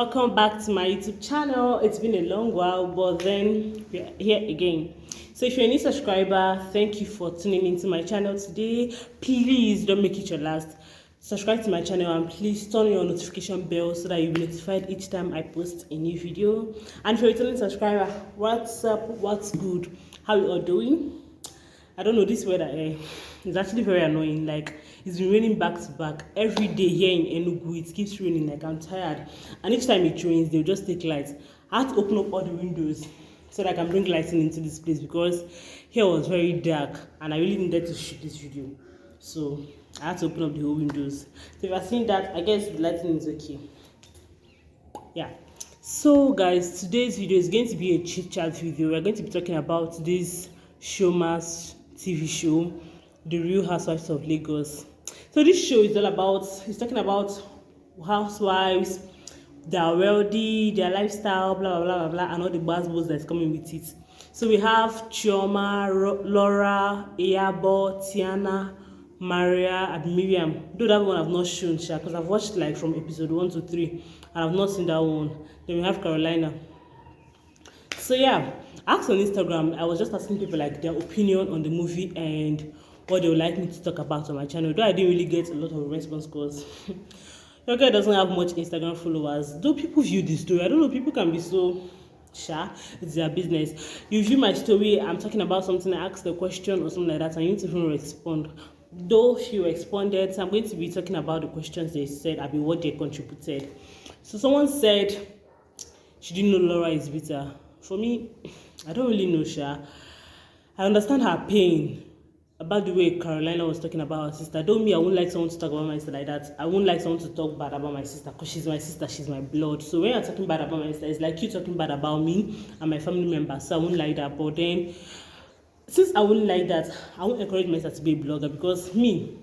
Welcome back to my YouTube channel. It's been a long while, but then we're here again. So if you're a new subscriber, thank you for tuning into my channel today. Please don't make it your last. Subscribe to my channel and please turn on your notification bell so that you'll be notified each time I post a new video. And if you're a returning subscriber, what's up? What's good? How you all doing? I don't know, this weather is actually very annoying. Like, it's been raining back to back every day here in Enugu. It keeps raining. Like, I'm tired, and each time it rains they'll just take lights. I had to open up all the windows so that I can bring lighting into this place because here was very dark and I really needed to shoot this video, so I had to open up the whole windows. So if you're seeing that, I guess the lighting is okay. Yeah, so guys, today's video is going to be a chit chat video. We're going to be talking about this Chioma's TV show, The Real Housewives of Lagos. So this show is all about, it's talking about housewives, they are wealthy, their lifestyle, blah blah blah blah blah, and all the buzzwords that's coming with it. So we have Chioma, Laura, Iyabo, Tiana, Mariam, and Mariam. Though that one I've not shown, because I've watched like from episode 1 to 3, and I've not seen that one. Then we have Carolina. So yeah, I asked on Instagram, I was just asking people like their opinion on the movie and what they would like me to talk about on my channel. Though I didn't really get a lot of response because your girl doesn't have much Instagram followers. Though people view this story, I don't know, people can be so shy, it's their business. You view my story, I'm talking about something, I asked a question or something like that, and you need to even respond. Though she responded, so I'm going to be talking about the questions they said, I mean what they contributed. So someone said she didn't know Laura is bitter. For me, I don't really know Sha. I understand her pain about the way Carolina was talking about her sister. Don't me, I wouldn't like someone to talk about my sister like that. I wouldn't like someone to talk bad about my sister because she's my sister, she's my blood. So when you're talking bad about my sister, it's like you talking bad about me and my family members. So I wouldn't like that. But then, since I wouldn't like that, I won't encourage myself to be a blogger because me,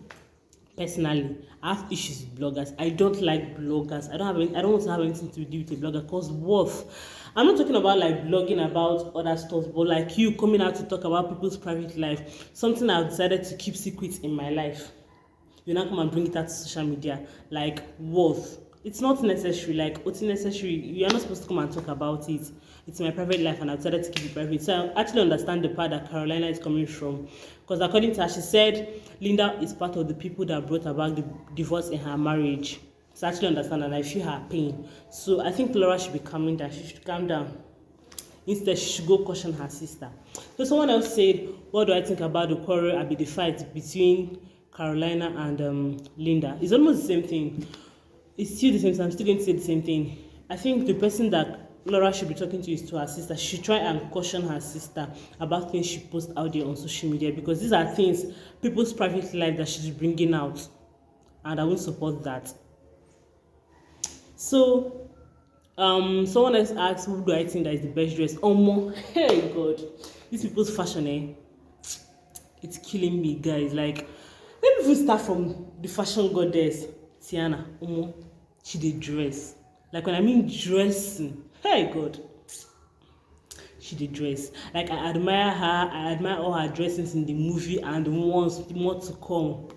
personally, I have issues with bloggers. I don't like bloggers. I don't want to have anything to do with a blogger because worth. I'm not talking about like blogging about other stuff, but like you coming out to talk about people's private life, something I've decided to keep secret in my life. You now come and bring it out to social media, like worth. It's not necessary. Like what's necessary? You are not supposed to come and talk about it. It's my private life, and I've decided to keep it private. So I actually understand the part that Carolina is coming from, because according to her, she said Linda is part of the people that brought about the divorce in her marriage. So I actually understand, and I feel her pain. So I think Laura should be calming down. She should calm down. Instead, she should go caution her sister. So someone else said, what do I think about the quarrel, I be the fight between Carolina and Linda? It's almost the same thing. It's still the same thing. I'm still going to say the same thing. I think the person that Laura should be talking to is to her sister. She should try and caution her sister about things she posts out there on social media, because these are things, people's private life that she's bringing out, and I won't support that. So, someone else asked, who do I think that is the best dress? Hey God, these people's fashion, it's killing me, guys. Like, let me start from the fashion goddess, Tiana. She did dress. Like, when I mean dressing, hey God, she did dress. Like, I admire her. I admire all her dressings in the movie and the ones more to come.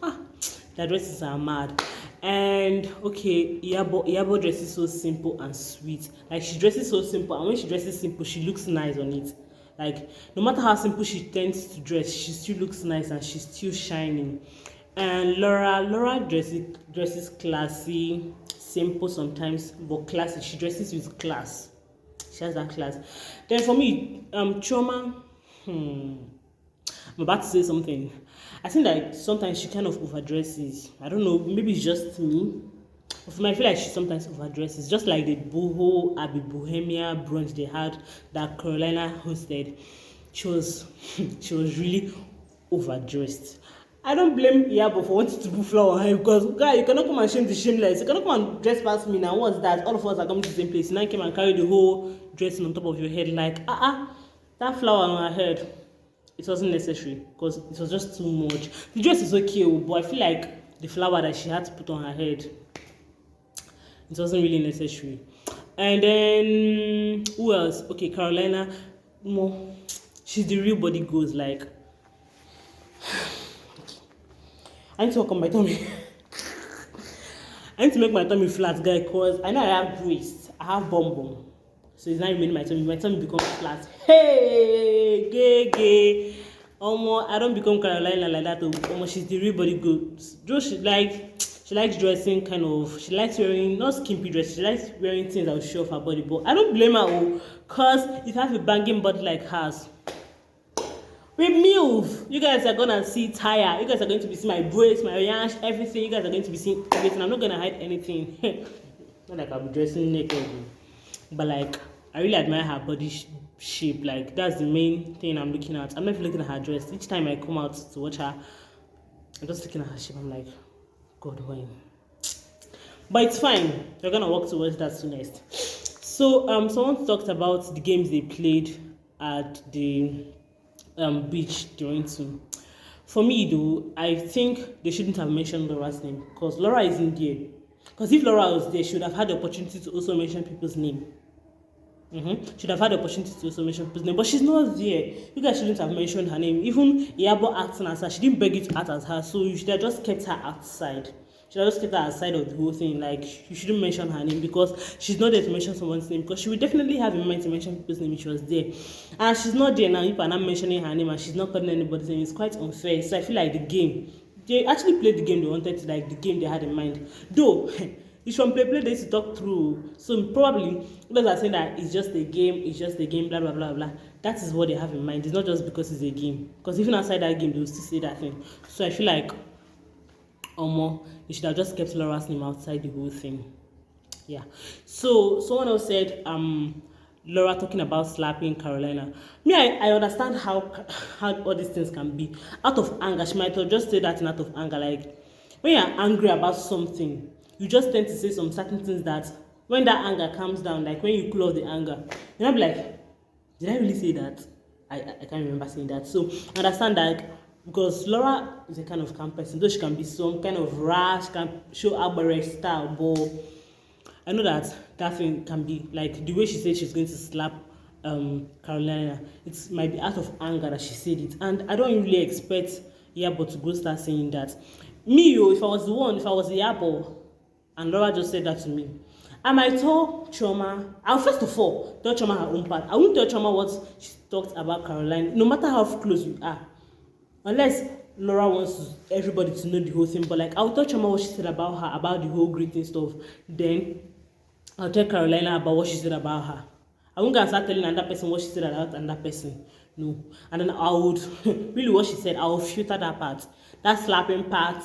Their dresses are mad. And okay, Iyabo dresses so simple and sweet. Like, she dresses so simple, and when she dresses simple, she looks nice on it. Like, no matter how simple she tends to dress, she still looks nice and she's still shining. And Laura dresses classy, simple sometimes, but classy. She dresses with class. She has that class. Then for me, Chioma, I'm about to say something. I think that sometimes she kind of overdresses. I don't know, maybe it's just me. But for me, I feel like she sometimes overdresses. Just like the Boho Abbey Bohemia brunch they had that Carolina hosted. She was really overdressed. I don't blame Iyabo for wanting to put flower on her, because guy, you cannot come and shame the shameless. You cannot come and dress past me now. What's that? All of us are coming to the same place. Now you came and carry the whole dressing on top of your head. Like, that flower on her head, it wasn't necessary because it was just too much. The dress is okay, but I feel like the flower that she had to put on her head, it wasn't really necessary. And then who else? Okay, Carolina, she's the real body goes. Like, I need to work on my tummy. I need to make my tummy flat, guy, because I know I have waist. I have bum bum. So it's not remaining my tummy. My tummy becomes flat. Hey, gay, gay. I don't become Carolina like that. She's the real body good. Just she likes dressing kind of. She likes wearing not skimpy dress. She likes wearing things that will show off her body. But I don't blame her, cause if I have a banging body like hers, with MILF, you guys are gonna see tire. You guys are going to be seeing my braids, my yansh, everything. You guys are going to be seeing everything. I'm not gonna hide anything. Not like I'll be dressing naked, but like I really admire her body shape. Like that's the main thing I'm looking at. I'm not even looking at her dress. Each time I come out to watch her, I'm just looking at her shape. I'm like, God, why? But it's fine. We're gonna work towards that soon next. So someone talked about the games they played at the beach during to. For me though, I think they shouldn't have mentioned Laura's name because Laura isn't there. Because if Laura was there, she would have had the opportunity to also mention people's name. Should have had the opportunity to also mention people's name, but she's not there. You guys shouldn't have mentioned her name. Even Iyabo acting as her, she didn't beg you to act as her, so you should have just kept her outside. You should have just kept her outside of the whole thing. Like you shouldn't mention her name because she's not there to mention someone's name. Because she would definitely have in mind to mention people's name if she was there, and she's not there now. People are not mentioning her name and she's not calling anybody's name. It's quite unfair. So I feel like the game, they actually played the game they wanted to, like the game they had in mind. Though it's from play they used to talk through. So probably those are saying that it's just a game, blah blah blah blah. That is what they have in mind. It's not just because it's a game. Because even outside that game, they will still say that thing. So I feel like you should have just kept Laura's name outside the whole thing. Yeah. So someone else said Laura talking about slapping Carolina. Me, I understand how all these things can be. Out of anger, she might have just said that in out of anger. Like when you're angry about something, you just tend to say some certain things that when that anger comes down, like when you cool off the anger, you're not be like, did I really say that? I can't remember saying that. So understand that because Laura is a kind of calm person, though she can be some kind of rash, can show outburst style, but I know that thing can be like the way she said she's going to slap Carolina. It might be out of anger that she said it, and I don't really expect Iyabo to go start saying that. Me, if I was Iyabo, and Laura just said that to me, I might tell Chioma. I'll first of all tell Chioma her own part. I won't tell Chioma what she talked about Caroline, no matter how close you are, unless Laura wants everybody to know the whole thing. But like I'll tell Chioma what she said about her, about the whole greeting stuff. Then I'll tell Carolina about what she said about her. I won't go and start telling another person what she said about another person. No. And then I would really what she said, I will filter that part. That slapping part.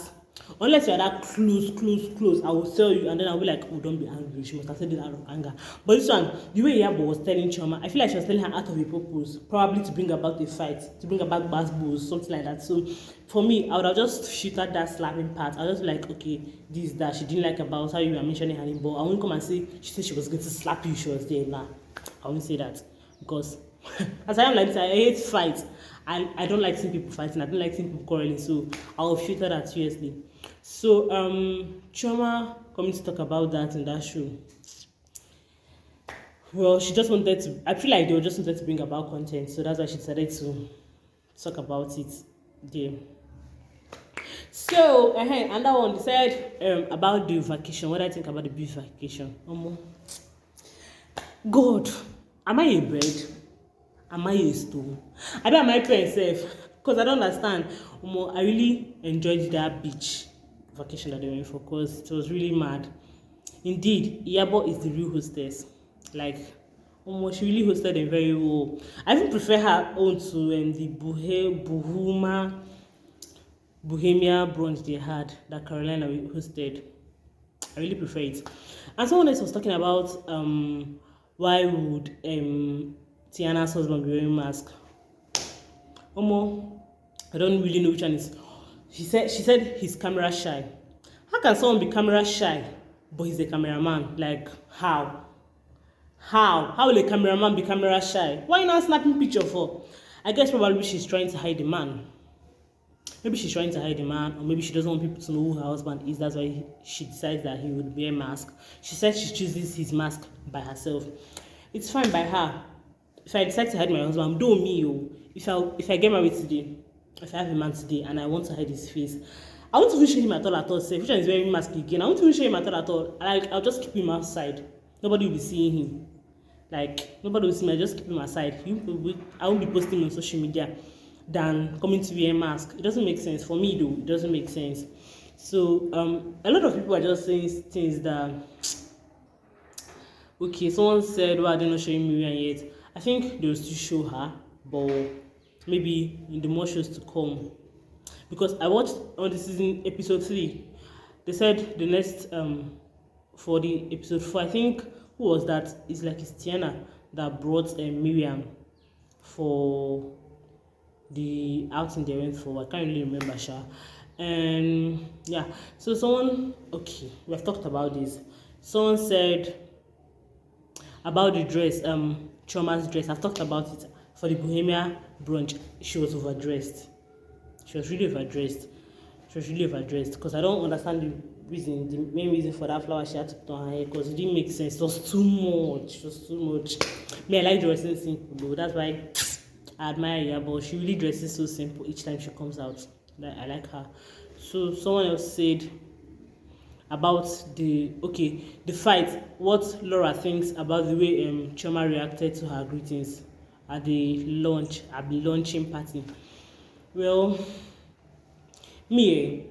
Unless you're that close, I will tell you, and then I'll be like, oh, don't be angry. She must have said it out of anger. But this one, the way Iyabo was telling Chioma, I feel like she was telling her out of a purpose, probably to bring about a fight, to bring about gbos, something like that. So for me, I would have just filtered that slapping part. I'll just be like, okay, this that she didn't like about how you were mentioning her name, but I won't come and say she said she was going to slap you. She was there. Nah, I won't say that because as I am like this, I hate fights. I don't like seeing people fighting. I don't like seeing people quarreling. So I will filter that seriously. So Chioma coming to talk about that in that show. Well, she just wanted to. I feel like they just wanted to bring about content, so that's why she decided to talk about it there. So another one decided about the vacation. What I think about the beach vacation. God, am I a bird? Am I a stone? I don't my parents safe because I don't understand. I really enjoyed that beach vacation that they went for because it was really mad. Indeed, Iyabo is the real hostess. Like, she really hosted them very well. I even prefer her own to the Bohemia brunch they had that Carolina hosted. I really prefer it. And someone else was talking about why would Tiana's husband be wearing mask. I don't really know which one is. She said he's camera shy. How can someone be camera shy but he's a cameraman? Like how? How will a cameraman be camera shy? Why not snapping picture for? I guess probably she's trying to hide the man. Maybe she's trying to hide the man, or maybe she doesn't want people to know who her husband is. That's why she decides that he would wear a mask. She said she chooses his mask by herself. It's fine by her. If I decide to hide my husband, don't me. If I get married today, if I have a man today and I want to hide his face, I won't even show him at all. Say, which one is wearing mask again? I won't even show him at all. Like I'll just keep him outside. Nobody will be seeing him. Like, nobody will see me. I just keep him aside. I won't be posting on social media than coming to wear a mask. It doesn't make sense. For me, though, it doesn't make sense. So, a lot of people are just saying things that, okay, someone said, well, they're not showing Mariam yet. I think they'll still show her, but maybe in the more shows to come. Because I watched on the season episode 3, they said the next for the episode 4, I think, who was that? It's like it's Tiana that brought Mariam for the outing they went for. I can't really remember, Sha. And yeah, so someone, okay, we've talked about this. Someone said about the dress, Chioma's dress. I've talked about it for the Bohemia brunch. She was overdressed. She was really overdressed. Because I don't understand the main reason for that flower she had to put on her hair, because it didn't make sense. It was too much. Me, I like dressing simple though. That's why I admire Iyabo. She really dresses so simple each time she comes out. I like her. So someone else said about the fight, what Laura thinks about the way Chioma reacted to her greetings at the launching party. Well, me,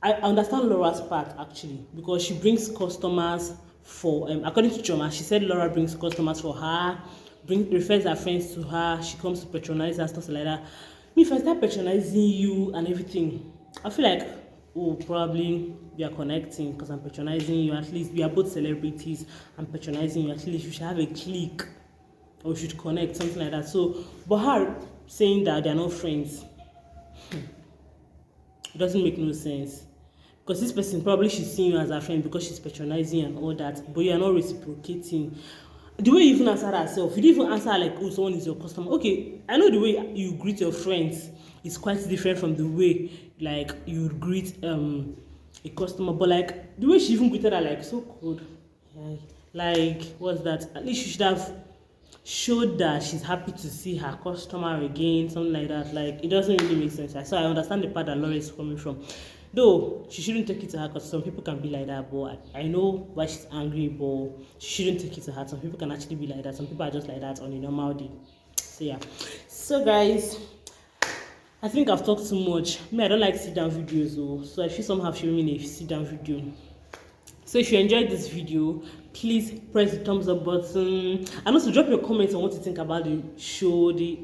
I understand Laura's part actually, because she brings customers for according to Chioma, she said Laura brings customers for her, refers her friends to her, she comes to patronize her, stuff like that. Me, if I start patronizing you and everything, I feel like, oh, probably we are connecting because I'm patronizing you. At least we are both celebrities. I'm patronizing you. At least we should have a clique, or we should connect, something like that. So, but her saying that they are not friends, it doesn't make no sense. Because this person probably she's seeing you as a friend because she's patronizing and all that, but you are not reciprocating. The way you even answer herself, you didn't even answer like, oh, someone is your customer. Okay, I know the way you greet your friends is quite different from the way like you greet a customer, but like the way she even greeted her, like, so cold. Like, what's that? At least she should have showed that she's happy to see her customer again, something like that. Like, it doesn't really make sense. So I understand the part that Laura is coming from. Though she shouldn't take it to her, because some people can be like that, but I know why she's angry, but she shouldn't take it to her. Some people can actually be like that. Some people are just like that on a normal day. So yeah. So guys, I think I've talked too much. Me, I don't like sit down videos though, so I feel somehow showing me a sit down video. So if you enjoyed this video, please press the thumbs up button, and also drop your comments on what you think about the show, the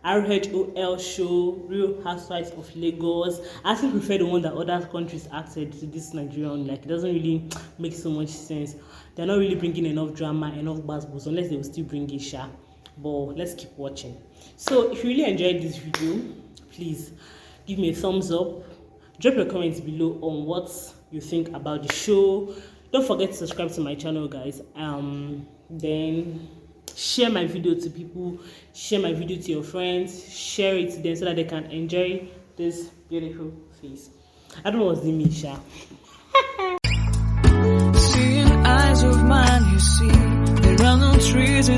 RHOL show, Real Housewives of Lagos. I actually prefer the one that other countries acted to this Nigerian. Like, it doesn't really make so much sense. They're not really bringing enough drama, enough gbos, unless they will still bring it, sha. But let's keep watching. So if you really enjoyed this video, please give me a thumbs up. Drop your comments below on what you think about the show. Don't forget to subscribe to my channel, guys. Then share my video to people, share my video to your friends, share it to them so that they can enjoy this beautiful face. I don't know what's the Misha. Seeing eyes of mine, you see, there are no trees in